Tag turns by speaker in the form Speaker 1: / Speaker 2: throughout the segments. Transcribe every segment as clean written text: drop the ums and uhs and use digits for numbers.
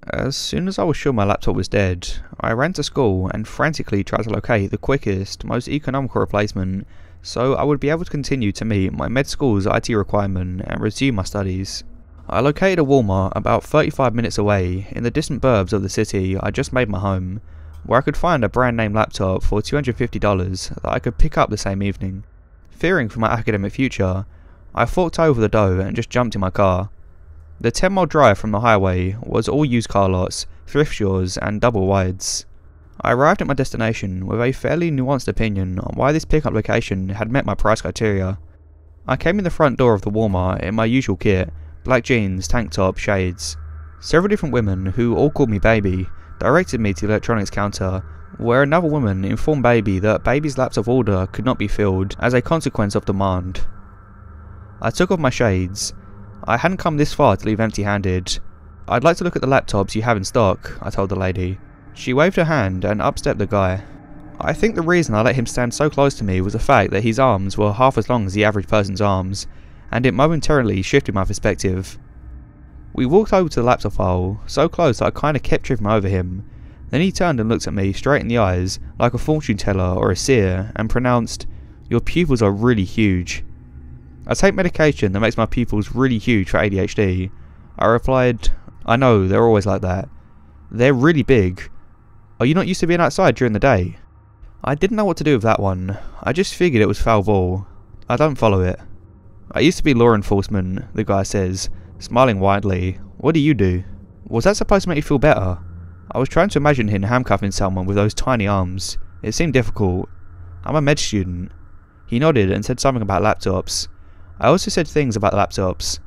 Speaker 1: As soon as I was sure my laptop was dead, I ran to school and frantically tried to locate the quickest, most economical replacement so I would be able to continue to meet my med school's IT requirement and resume my studies. I located a Walmart about 35 minutes away in the distant burbs of the city I just made my home, where I could find a brand name laptop for $250 that I could pick up the same evening. Fearing for my academic future, I forked over the dough and just jumped in my car. The 10-mile drive from the highway was all used car lots, thrift stores and double wides. I arrived at my destination with a fairly nuanced opinion on why this pickup location had met my price criteria. I came in the front door of the Walmart in my usual kit, black jeans, tank top, shades. Several different women, who all called me baby, directed me to the electronics counter, where another woman informed baby that baby's laptop order could not be filled as a consequence of demand. I took off my shades. I hadn't come this far to leave empty-handed. "I'd like to look at the laptops you have in stock," I told the lady. She waved her hand and up stepped the guy. I think the reason I let him stand so close to me was the fact that his arms were half as long as the average person's arms, and it momentarily shifted my perspective. We walked over to the laptop aisle, so close that I kinda kept tripping over him. Then he turned and looked at me straight in the eyes, like a fortune teller or a seer, and pronounced, "Your pupils are really huge." "I take medication that makes my pupils really huge for ADHD. I replied, "I know, they're always like that. They're really big. Are you not used to being outside during the day?" I didn't know what to do with that one. I just figured it was foul ball. I don't follow it. "I used to be law enforcement," the guy says, smiling widely. "What do you do?" Was that supposed to make you feel better? I was trying to imagine him handcuffing someone with those tiny arms. It seemed difficult. "I'm a med student." He nodded and said something about laptops. I also said things about laptops.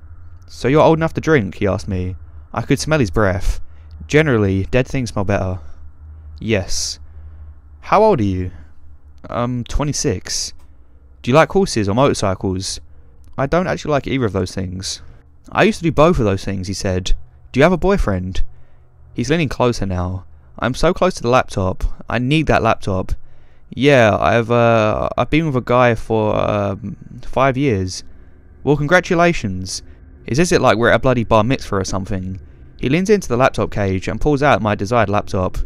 Speaker 1: "So you're old enough to drink?" he asked me. I could smell his breath. Generally, dead things smell better. "Yes." "How old are you?" 26. "Do you like horses or motorcycles?" "I don't actually like either of those things." "I used to do both of those things," he said. "Do you have a boyfriend?" He's leaning closer now. "I'm so close to the laptop. I need that laptop." "Yeah, I've been with a guy for 5 years." "Well, congratulations." He says it like we're at a bloody bar mitzvah or something. He leans into the laptop cage and pulls out my desired laptop.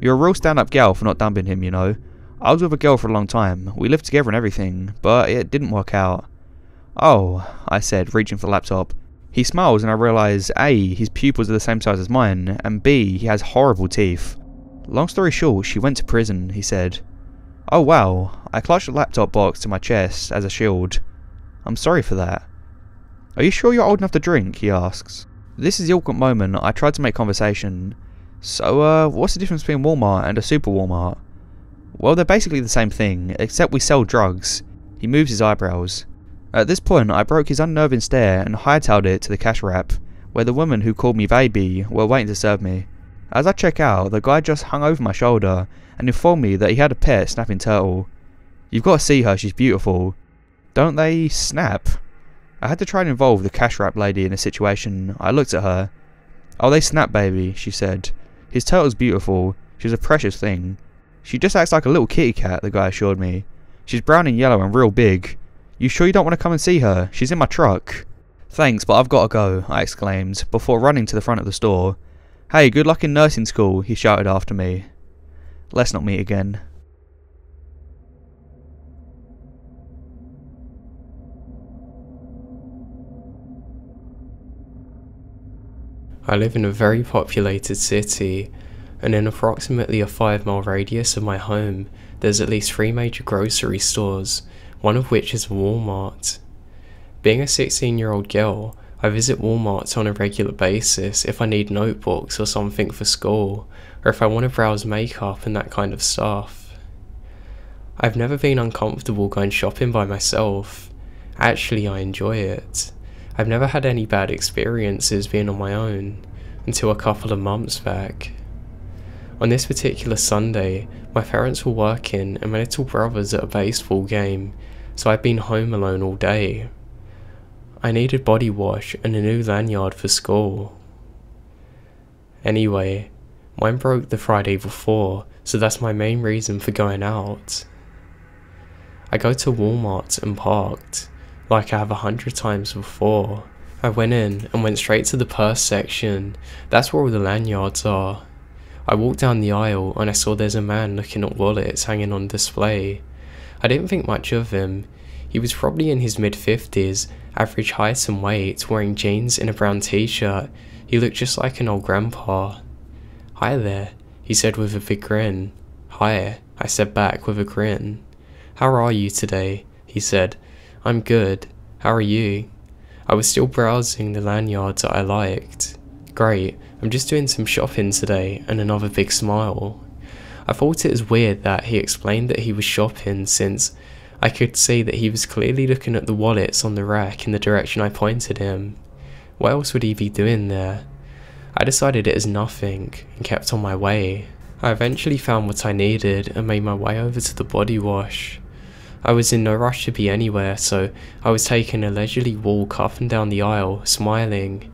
Speaker 1: "You're a real stand-up gal for not dumping him, you know. I was with a girl for a long time. We lived together and everything, but it didn't work out." "Oh," I said, reaching for the laptop. He smiles and I realise A, his pupils are the same size as mine, and B, he has horrible teeth. "Long story short, she went to prison," he said. "Oh wow." I clutched the laptop box to my chest as a shield. "I'm sorry for that." "Are you sure you're old enough to drink?" he asks. This is the awkward moment I tried to make conversation. "So, what's the difference between Walmart and a super Walmart?" "Well, they're basically the same thing, except we sell drugs." He moves his eyebrows. At this point, I broke his unnerving stare and hightailed it to the cash wrap, where the woman who called me baby were waiting to serve me. As I check out, the guy just hung over my shoulder and informed me that he had a pet snapping turtle. "You've got to see her, she's beautiful." "Don't they snap?" I had to try and involve the cash wrap lady in the situation. I looked at her. "Oh, they snap, baby," she said. "His turtle's beautiful. She's a precious thing." "She just acts like a little kitty cat," the guy assured me. "She's brown and yellow and real big. You sure you don't want to come and see her? She's in my truck." "Thanks, but I've got to go," I exclaimed, before running to the front of the store. "Hey, good luck in nursing school," he shouted after me. Let's not meet again.
Speaker 2: I live in a very populated city, and in approximately a 5-mile radius of my home, there's at least 3 major grocery stores, one of which is a Walmart. Being a 16-year-old girl, I visit Walmart on a regular basis if I need notebooks or something for school, or if I want to browse makeup and that kind of stuff. I've never been uncomfortable going shopping by myself. Actually, I enjoy it. I've never had any bad experiences being on my own, until a couple of months back. On this particular Sunday, my parents were working and my little brother's at a baseball game, so I'd been home alone all day. I needed body wash and a new lanyard for school. Anyway, mine broke the Friday before, so that's my main reason for going out. I go to Walmart and parked, like I have 100 times before, I went in and went straight to the purse section. That's where all the lanyards are. I walked down the aisle and I saw there's a man looking at wallets hanging on display. I didn't think much of him. He was probably in his mid-50s, average height and weight, wearing jeans and a brown t-shirt. He looked just like an old grandpa. "Hi there," he said with a big grin. "Hi," I said back with a grin. "How are you today?" he said. "I'm good. How are you?" I was still browsing the lanyards that I liked. "Great, I'm just doing some shopping today," and another big smile. I thought it was weird that he explained that he was shopping, since I could see that he was clearly looking at the wallets on the rack in the direction I pointed him. What else would he be doing there? I decided it as nothing and kept on my way. I eventually found what I needed and made my way over to the body wash. I was in no rush to be anywhere, so I was taking a leisurely walk up and down the aisle, smiling,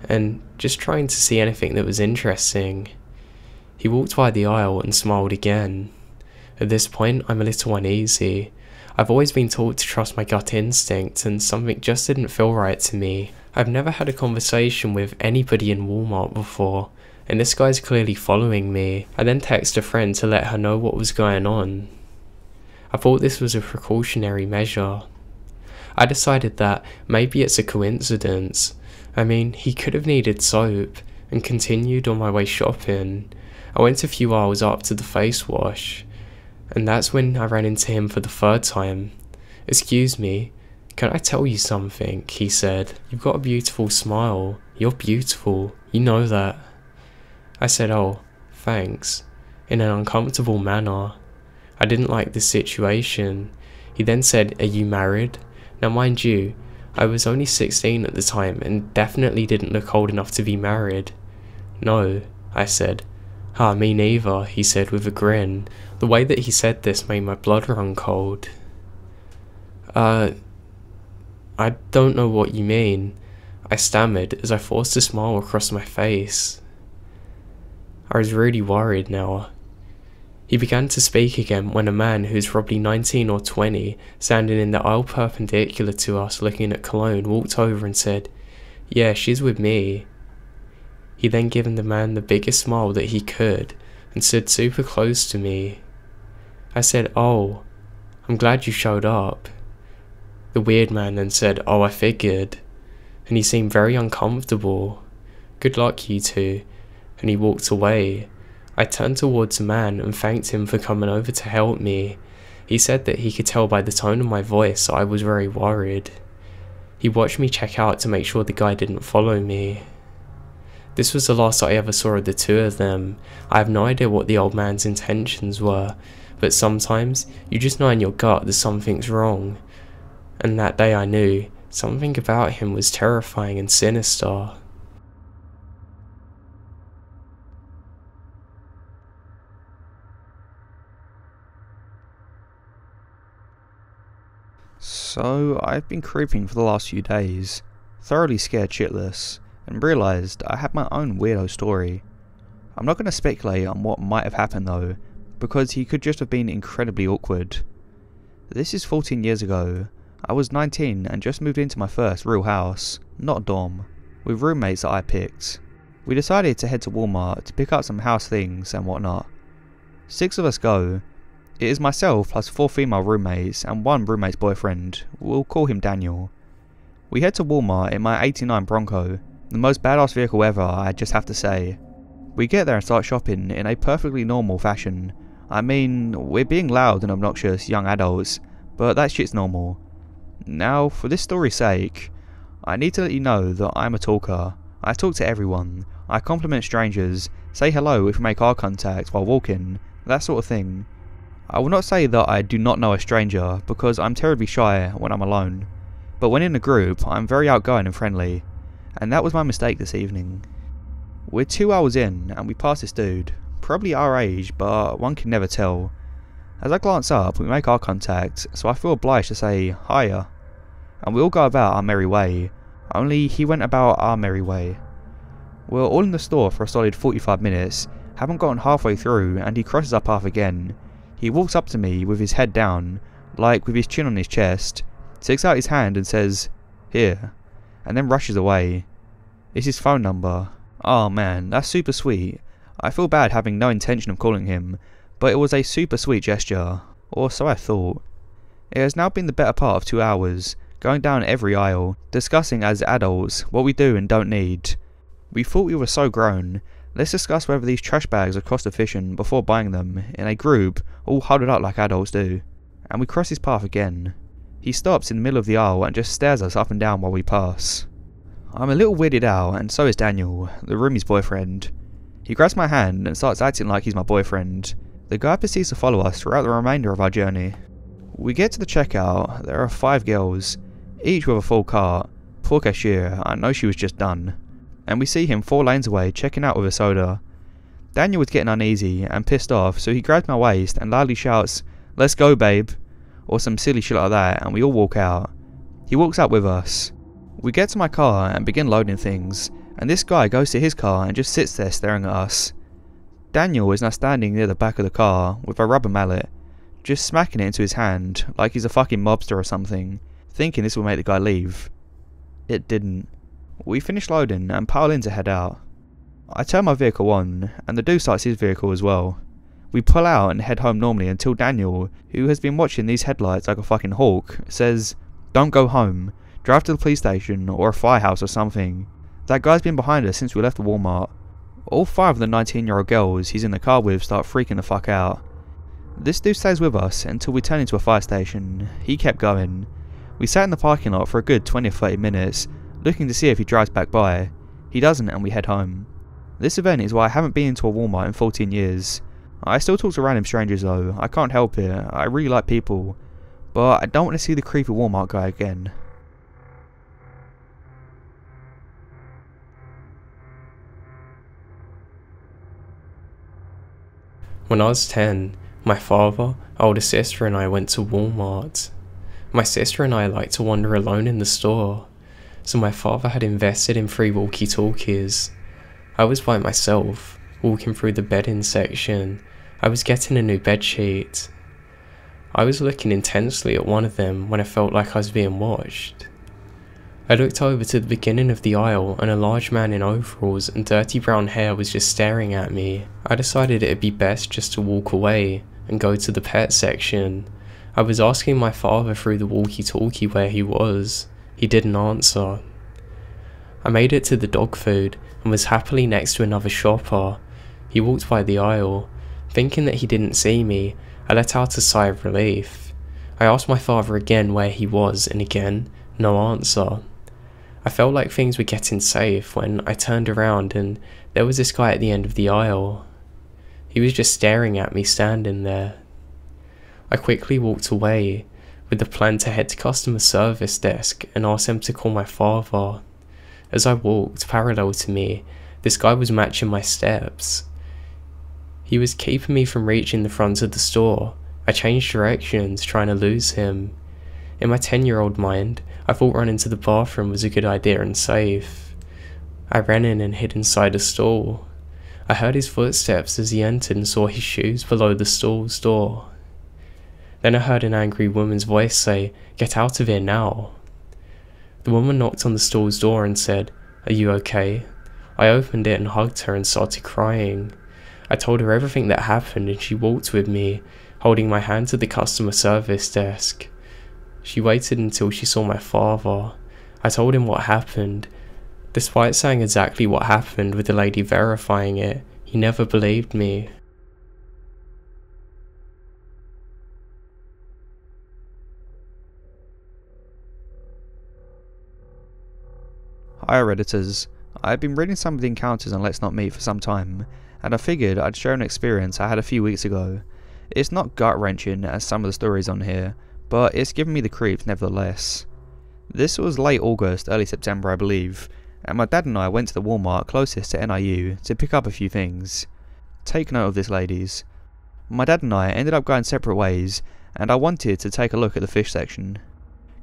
Speaker 2: and just trying to see anything that was interesting. He walked by the aisle and smiled again. At this point, I'm a little uneasy. I've always been taught to trust my gut instinct, and something just didn't feel right to me. I've never had a conversation with anybody in Walmart before, and this guy's clearly following me. I then texted a friend to let her know what was going on. I thought this was a precautionary measure. I decided that maybe it's a coincidence. I mean, he could have needed soap, and continued on my way shopping. I went a few aisles up to the face wash, and that's when I ran into him for the third time. "Excuse me, can I tell you something?" he said. "You've got a beautiful smile. You're beautiful. You know that." I said, "Oh, thanks," in an uncomfortable manner. I didn't like this situation. He then said, "Are you married?" Now mind you, I was only 16 at the time and definitely didn't look old enough to be married. "No," I said. "Ah, me neither," he said with a grin. The way that he said this made my blood run cold. I don't know what you mean," I stammered as I forced a smile across my face. I was really worried now. He began to speak again when a man who was probably 19 or 20, standing in the aisle perpendicular to us looking at cologne, walked over and said, "Yeah, she's with me." He then gave the man the biggest smile that he could and stood super close to me. I said, "Oh, I'm glad you showed up." The weird man then said, "Oh, I figured," and he seemed very uncomfortable. "Good luck, you two," and he walked away. I turned towards the man and thanked him for coming over to help me. He said that he could tell by the tone of my voice that I was very worried. He watched me check out to make sure the guy didn't follow me. This was the last I ever saw of the two of them. I have no idea what the old man's intentions were, but sometimes you just know in your gut that something's wrong. And that day I knew something about him was terrifying and sinister.
Speaker 1: So, I've been creeping for the last few days, thoroughly scared shitless, and realised I had my own weirdo story. I'm not going to speculate on what might have happened though, because he could just have been incredibly awkward. This is 14 years ago. I was 19 and just moved into my first real house, not a dorm, with roommates that I picked. We decided to head to Walmart to pick up some house things and whatnot. 6 of us go. It is myself plus 4 female roommates and 1 roommate's boyfriend. We'll call him Daniel. We head to Walmart in my 89 Bronco, the most badass vehicle ever, I just have to say. We get there and start shopping in a perfectly normal fashion. I mean, we're being loud and obnoxious young adults, but that shit's normal. Now, for this story's sake, I need to let you know that I'm a talker. I talk to everyone. I compliment strangers, say hello if we make eye contact while walking, that sort of thing. I will not say that I do not know a stranger, because I'm terribly shy when I'm alone. But when in a group, I'm very outgoing and friendly. And that was my mistake this evening. We're 2 hours in, and we pass this dude. Probably our age, but one can never tell. As I glance up, we make eye contact, so I feel obliged to say, "Hiya." And we all go about our merry way. Only he went about our merry way. We're all in the store for a solid 45 minutes, haven't gotten halfway through, and he crosses our path again. He walks up to me with his head down, like with his chin on his chest, sticks out his hand and says, "Here." and then rushes away. It's his phone number. Oh man, that's super sweet. I feel bad having no intention of calling him, but it was a super sweet gesture, or so I thought. It has now been the better part of 2 hours, going down every aisle, discussing as adults what we do and don't need. We thought we were so grown. Let's discuss whether these trash bags are cost efficient before buying them, in a group, all huddled up like adults do. And we cross his path again. He stops in the middle of the aisle and just stares us up and down while we pass. I'm a little weirded out, and so is Daniel, the roomie's boyfriend. He grabs my hand and starts acting like he's my boyfriend. The guy proceeds to follow us throughout the remainder of our journey. We get to the checkout. There are 5 girls, each with a full cart. Poor cashier, I know she was just done. And we see him 4 lanes away checking out with a soda. Daniel was getting uneasy and pissed off, so he grabs my waist and loudly shouts, "Let's go, babe," or some silly shit like that, and we all walk out. He walks out with us. We get to my car and begin loading things, and this guy goes to his car and just sits there staring at us. Daniel is now standing near the back of the car with a rubber mallet, just smacking it into his hand like he's a fucking mobster or something, thinking this will make the guy leave. It didn't. We finish loading and pile in to head out. I turn my vehicle on, and the dude starts his vehicle as well. We pull out and head home normally until Daniel, who has been watching these headlights like a fucking hawk, says, "Don't go home, drive to the police station or a firehouse or something. That guy's been behind us since we left the Walmart." All 5 of the 19-year-old girls he's in the car with start freaking the fuck out. This dude stays with us until we turn into a fire station. He kept going. We sat in the parking lot for a good 20 or 30 minutes, looking to see if he drives back by. He doesn't, and we head home. This event is why I haven't been into a Walmart in 14 years. I still talk to random strangers though, I can't help it, I really like people. But I don't want to see the creepy Walmart guy again.
Speaker 2: When I was 10, my father, older sister and I went to Walmart. My sister and I liked to wander alone in the store, so my father had invested in 3 walkie-talkies. I was by myself, walking through the bedding section. I was getting a new bedsheet. I was looking intensely at one of them when I felt like I was being watched. I looked over to the beginning of the aisle and a large man in overalls and dirty brown hair was just staring at me. I decided it'd be best just to walk away and go to the pet section. I was asking my father through the walkie-talkie where he was. He didn't answer. I made it to the dog food and was happily next to another shopper. He walked by the aisle. Thinking that he didn't see me, I let out a sigh of relief. I asked my father again where he was, and again, no answer. I felt like things were getting safe when I turned around and there was this guy at the end of the aisle. He was just staring at me standing there. I quickly walked away with the plan to head to customer service desk and ask them to call my father. As I walked parallel to me, this guy was matching my steps. He was keeping me from reaching the front of the store. I changed directions, trying to lose him. In my 10-year-old mind, I thought running to the bathroom was a good idea and safe. I ran in and hid inside a stall. I heard his footsteps as he entered and saw his shoes below the stall's door. Then I heard an angry woman's voice say, "Get out of here now." The woman knocked on the stall's door and said, "Are you okay?" I opened it and hugged her and started crying. I told her everything that happened and she walked with me, holding my hand to the customer service desk. She waited until she saw my father. I told him what happened. Despite saying exactly what happened with the lady verifying it, he never believed me.
Speaker 1: Hi Redditors. I have been reading some of the encounters on Let's Not Meet for some time, and I figured I'd share an experience I had a few weeks ago. It's not gut-wrenching as some of the stories on here, but it's given me the creeps nevertheless. This was late August, early September I believe, and my dad and I went to the Walmart closest to NIU to pick up a few things. Take note of this, ladies. My dad and I ended up going separate ways, and I wanted to take a look at the fish section.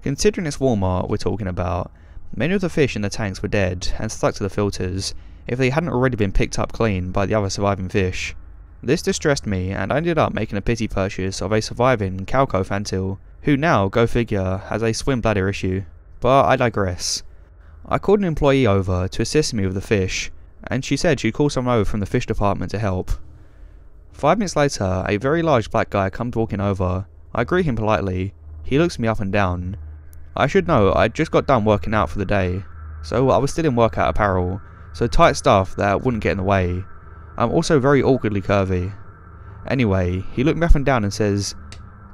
Speaker 1: Considering it's Walmart we're talking about, many of the fish in the tanks were dead and stuck to the filters if they hadn't already been picked up clean by the other surviving fish. This distressed me and I ended up making a pity purchase of a surviving calico fantail, who now, go figure, has a swim bladder issue. But I digress. I called an employee over to assist me with the fish, and she said she'd call someone over from the fish department to help. 5 minutes later, a very large black guy comes walking over. I greet him politely. He looks me up and down. I should know I'd just got done working out for the day, so I was still in workout apparel, so tight stuff that wouldn't get in the way. I'm also very awkwardly curvy. Anyway, he looked me up and down and says,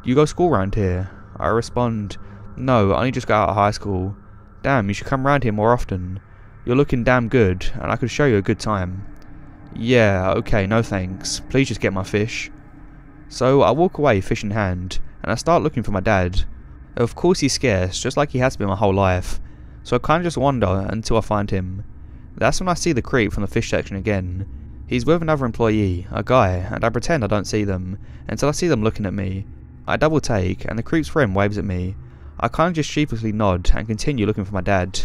Speaker 1: "You go to school round here?" I respond, "No, I only just got out of high school." "Damn, you should come round here more often. You're looking damn good, and I could show you a good time." "Yeah, okay, no thanks. Please just get my fish." So I walk away, fish in hand, and I start looking for my dad. Of course he's scarce, just like he has been my whole life, so I kinda just wander until I find him. That's when I see the creep from the fish section again. He's with another employee, a guy, and I pretend I don't see them, until I see them looking at me. I double take, and the creep's friend waves at me. I kinda just sheepishly nod, and continue looking for my dad.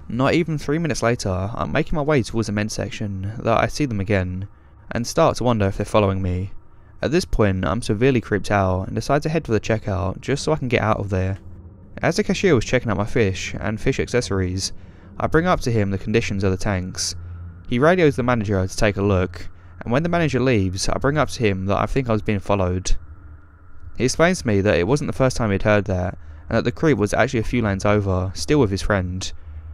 Speaker 1: Not even 3 minutes later, I'm making my way towards the men's section, that I see them again, and start to wonder if they're following me. At this point, I'm severely creeped out, and decide to head for the checkout, just so I can get out of there. As the cashier was checking out my fish, and fish accessories, I bring up to him the conditions of the tanks. He radios the manager to take a look, and when the manager leaves, I bring up to him that I think I was being followed. He explains to me that it wasn't the first time he'd heard that, and that the creep was actually a few lanes over, still with his friend.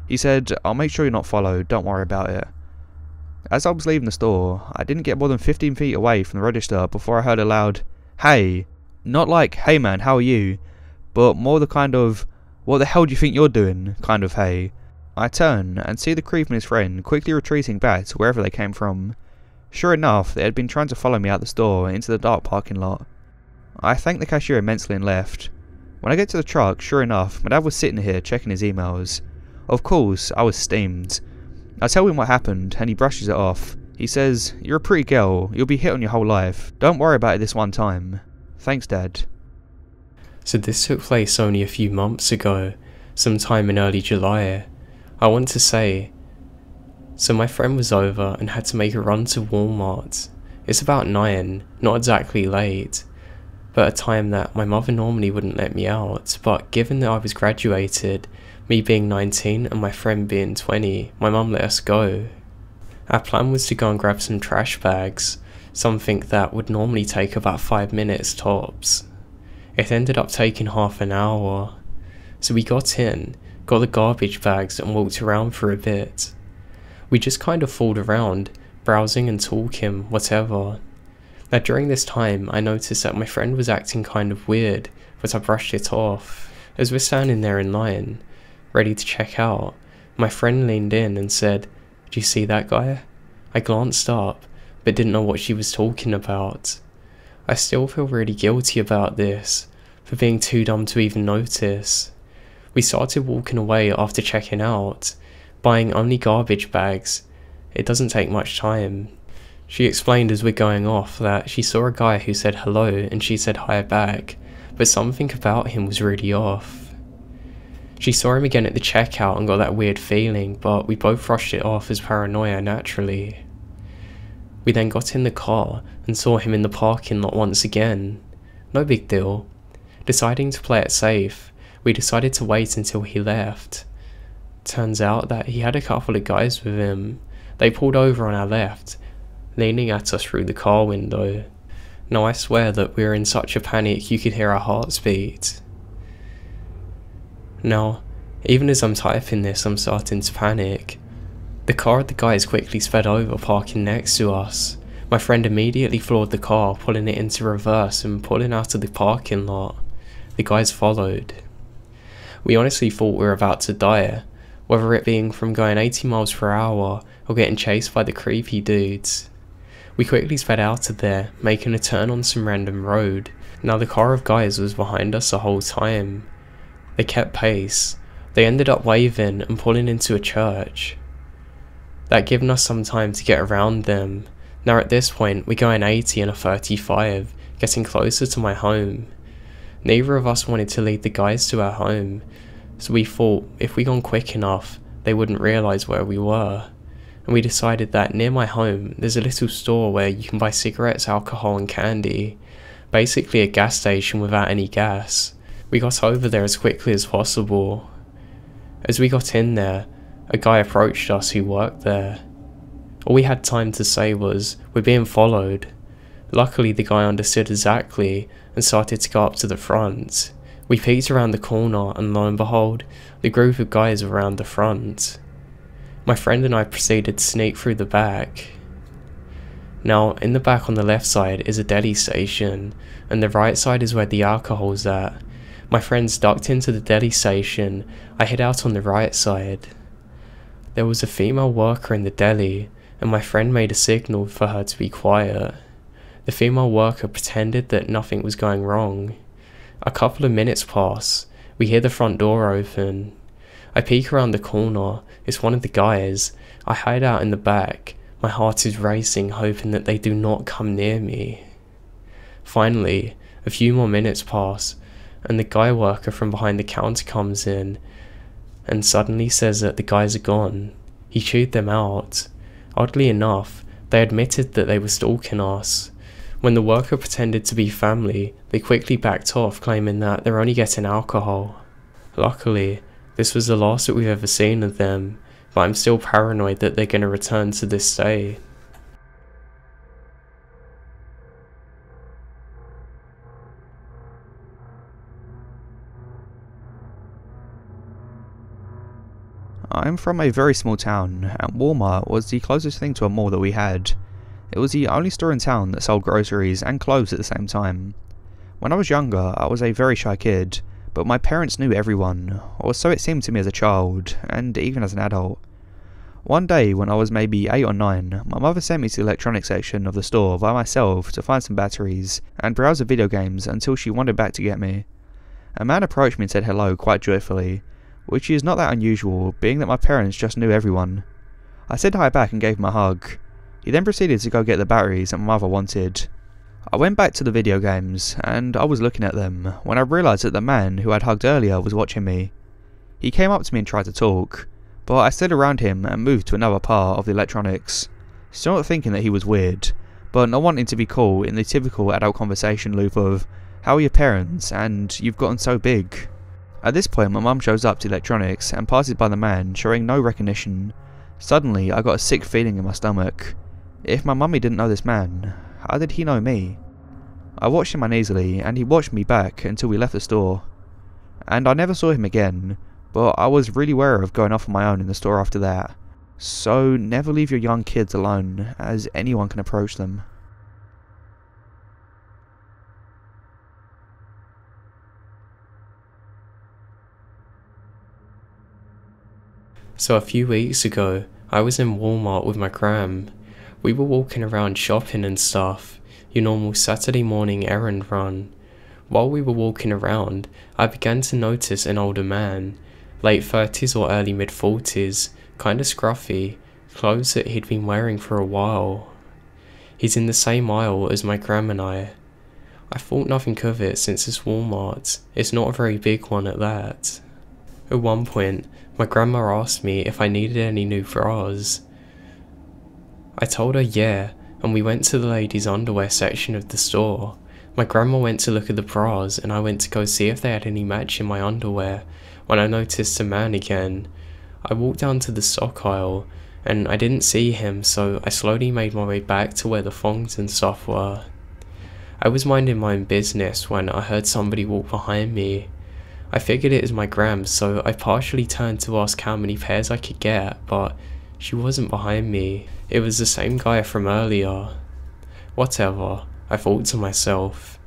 Speaker 1: He said, "I'll make sure you're not followed, don't worry about it." As I was leaving the store, I didn't get more than 15 feet away from the register before I heard a loud, "Hey!" Not like, "Hey man, how are you?" but more the kind of, "What the hell do you think you're doing?" kind of hey. I turn and see the creep and his friend quickly retreating back to wherever they came from. Sure enough, they had been trying to follow me out the store into the dark parking lot. I thanked the cashier immensely and left. When I get to the truck, sure enough, my dad was sitting here checking his emails. Of course, I was steamed. I tell him what happened, and he brushes it off. He says, "You're a pretty girl, you'll be hit on your whole life. Don't worry about it this one time." Thanks, Dad.
Speaker 2: So this took place only a few months ago, sometime in early July. I want to say, so my friend was over and had to make a run to Walmart. It's about 9, not exactly late, but a time that my mother normally wouldn't let me out, but given that I was graduated, me being 19 and my friend being 20, my mum let us go. Our plan was to go and grab some trash bags, something that would normally take about 5 minutes tops. It ended up taking half an hour. So we got in, got the garbage bags and walked around for a bit. We just kind of fooled around, browsing and talking, whatever. Now during this time I noticed that my friend was acting kind of weird, but I brushed it off. As we're standing there in line, ready to check out, my friend leaned in and said, "Do you see that guy?" I glanced up, but didn't know what she was talking about. I still feel really guilty about this, for being too dumb to even notice. We started walking away after checking out, buying only garbage bags. It doesn't take much time. She explained as we're going off that she saw a guy who said hello and she said hi back, but something about him was really off. She saw him again at the checkout and got that weird feeling, but we both brushed it off as paranoia naturally. We then got in the car and saw him in the parking lot once again. No big deal. Deciding to play it safe, we decided to wait until he left. Turns out that he had a couple of guys with him. They pulled over on our left, leaning at us through the car window. Now I swear that we were in such a panic you could hear our hearts beat. Now, even as I'm typing this, I'm starting to panic. The car of the guys quickly sped over, parking next to us. My friend immediately floored the car, pulling it into reverse and pulling out of the parking lot. The guys followed. We honestly thought we were about to die, whether it being from going 80 miles per hour or getting chased by the creepy dudes. We quickly sped out of there, making a turn on some random road. Now the car of guys was behind us the whole time. They kept pace. They ended up waving and pulling into a church. That given us some time to get around them. Now at this point, we're going 80 and a 35, getting closer to my home. Neither of us wanted to lead the guys to our home, so we thought if we gone quick enough, they wouldn't realise where we were. And we decided that near my home, there's a little store where you can buy cigarettes, alcohol and candy. Basically a gas station without any gas. We got over there as quickly as possible. As we got in there, A guy approached us who worked there. All we had time to say was, "We're being followed." Luckily, the guy understood exactly and started to go up to the front. We peeked around the corner and lo and behold, the group of guys were around the front. My friend and I proceeded to sneak through the back. Now, in the back on the left side is a deli station, and the right side is where the alcohol's at. My friends ducked into the deli station. I hid out on the right side. There was a female worker in the deli, and my friend made a signal for her to be quiet. The female worker pretended that nothing was going wrong. A couple of minutes pass. We hear the front door open. I peek around the corner. It's one of the guys. I hide out in the back. My heart is racing, hoping that they do not come near me. Finally, a few more minutes pass, and the guy worker from behind the counter comes in and suddenly says that the guys are gone. He chewed them out. Oddly enough, they admitted that they were stalking us. When the worker pretended to be family, they quickly backed off, claiming that they're only getting alcohol. Luckily, this was the last that we've ever seen of them, but I'm still paranoid that they're going to return to this day.
Speaker 1: I'm from a very small town, and Walmart was the closest thing to a mall that we had. It was the only store in town that sold groceries and clothes at the same time. When I was younger, I was a very shy kid, but my parents knew everyone, or so it seemed to me as a child, and even as an adult. One day, when I was maybe 8 or 9, my mother sent me to the electronics section of the store by myself to find some batteries and browse the video games until she wandered back to get me. A man approached me and said hello quite joyfully, which is not that unusual, being that my parents just knew everyone. I said hi back and gave him a hug. He then proceeded to go get the batteries that my mother wanted. I went back to the video games, and I was looking at them, when I realised that the man who I'd hugged earlier was watching me. He came up to me and tried to talk, but I stood around him and moved to another part of the electronics, still not thinking that he was weird, but not wanting to be caught in the typical adult conversation loop of, "How are your parents?" and "You've gotten so big." At this point, my mum shows up to electronics and passes by the man, showing no recognition. Suddenly, I got a sick feeling in my stomach. If my mummy didn't know this man, how did he know me? I watched him uneasily, and he watched me back until we left the store. And I never saw him again, but I was really wary of going off on my own in the store after that. So never leave your young kids alone, as anyone can approach them.
Speaker 2: So a few weeks ago, I was in Walmart with my gram. We were walking around shopping and stuff, your normal Saturday morning errand run. While we were walking around, I began to notice an older man, late 30s or early mid 40s, kinda scruffy, clothes that he'd been wearing for a while. He's in the same aisle as my gram and I. I thought nothing of it since it's Walmart, it's not a very big one at that. At one point, my grandma asked me if I needed any new bras. I told her yeah, and we went to the ladies' underwear section of the store. My grandma went to look at the bras, and I went to go see if they had any match in my underwear, when I noticed a man again. I walked down to the sock aisle, and I didn't see him, so I slowly made my way back to where the thongs and stuff were. I was minding my own business when I heard somebody walk behind me. I figured it was my gram, so I partially turned to ask how many pairs I could get, but she wasn't behind me. It was the same guy from earlier. Whatever, I thought to myself.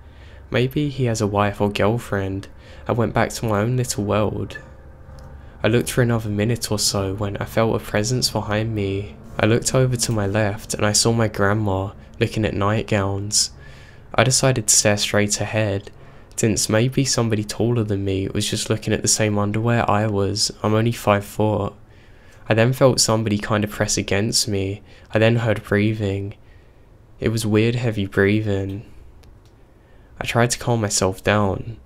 Speaker 2: Maybe he has a wife or girlfriend. I went back to my own little world. I looked for another minute or so when I felt a presence behind me. I looked over to my left and I saw my grandma looking at nightgowns. I decided to stare straight ahead, since maybe somebody taller than me was just looking at the same underwear I was. I'm only 5 foot. I then felt somebody kind of press against me. I then heard breathing. It was weird heavy breathing. I tried to calm myself down.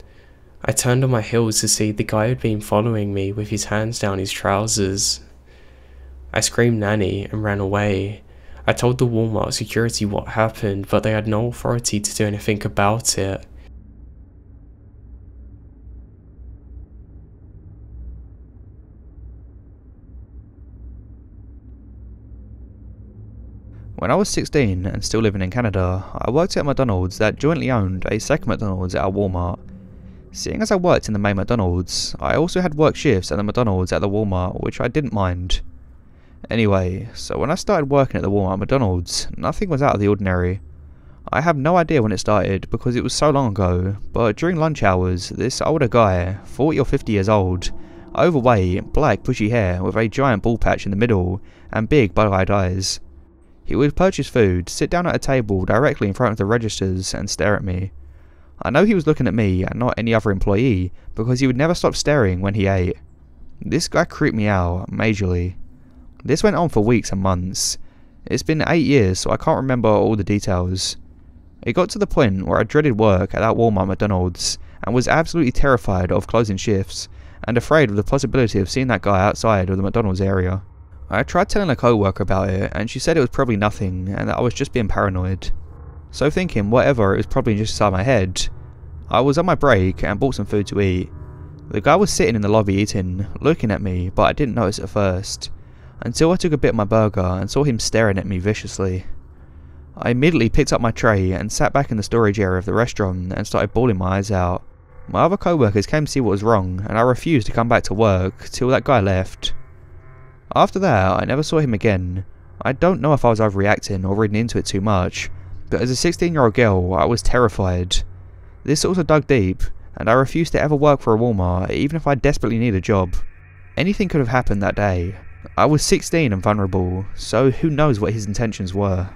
Speaker 2: I turned on my heels to see the guy who'd been following me with his hands down his trousers. I screamed nanny and ran away. I told the Walmart security what happened, but they had no authority to do anything about it.
Speaker 1: When I was 16 and still living in Canada, I worked at a McDonald's that jointly owned a second McDonald's at a Walmart. Seeing as I worked in the main McDonald's, I also had work shifts at the McDonald's at the Walmart, which I didn't mind. Anyway, so when I started working at the Walmart McDonald's, nothing was out of the ordinary. I have no idea when it started because it was so long ago, but during lunch hours, this older guy, 40 or 50 years old, overweight, black bushy hair with a giant bald patch in the middle, and big bug-eyed eyes. He would purchase food, sit down at a table directly in front of the registers and stare at me. I know he was looking at me and not any other employee because he would never stop staring when he ate. This guy creeped me out, majorly. This went on for weeks and months. It's been 8 years, so I can't remember all the details. It got to the point where I dreaded work at that Walmart McDonald's and was absolutely terrified of closing shifts and afraid of the possibility of seeing that guy outside of the McDonald's area. I tried telling a co-worker about it and she said it was probably nothing and that I was just being paranoid. So thinking whatever, it was probably just inside my head, I was on my break and bought some food to eat. The guy was sitting in the lobby eating, looking at me, but I didn't notice at first, until I took a bit of my burger and saw him staring at me viciously. I immediately picked up my tray and sat back in the storage area of the restaurant and started bawling my eyes out. My other co-workers came to see what was wrong and I refused to come back to work till that guy left. After that, I never saw him again. I don't know if I was overreacting or reading into it too much, but as a 16-year-old girl, I was terrified. This also dug deep, and I refused to ever work for a Walmart, even if I desperately needed a job. Anything could have happened that day. I was 16 and vulnerable, so who knows what his intentions were.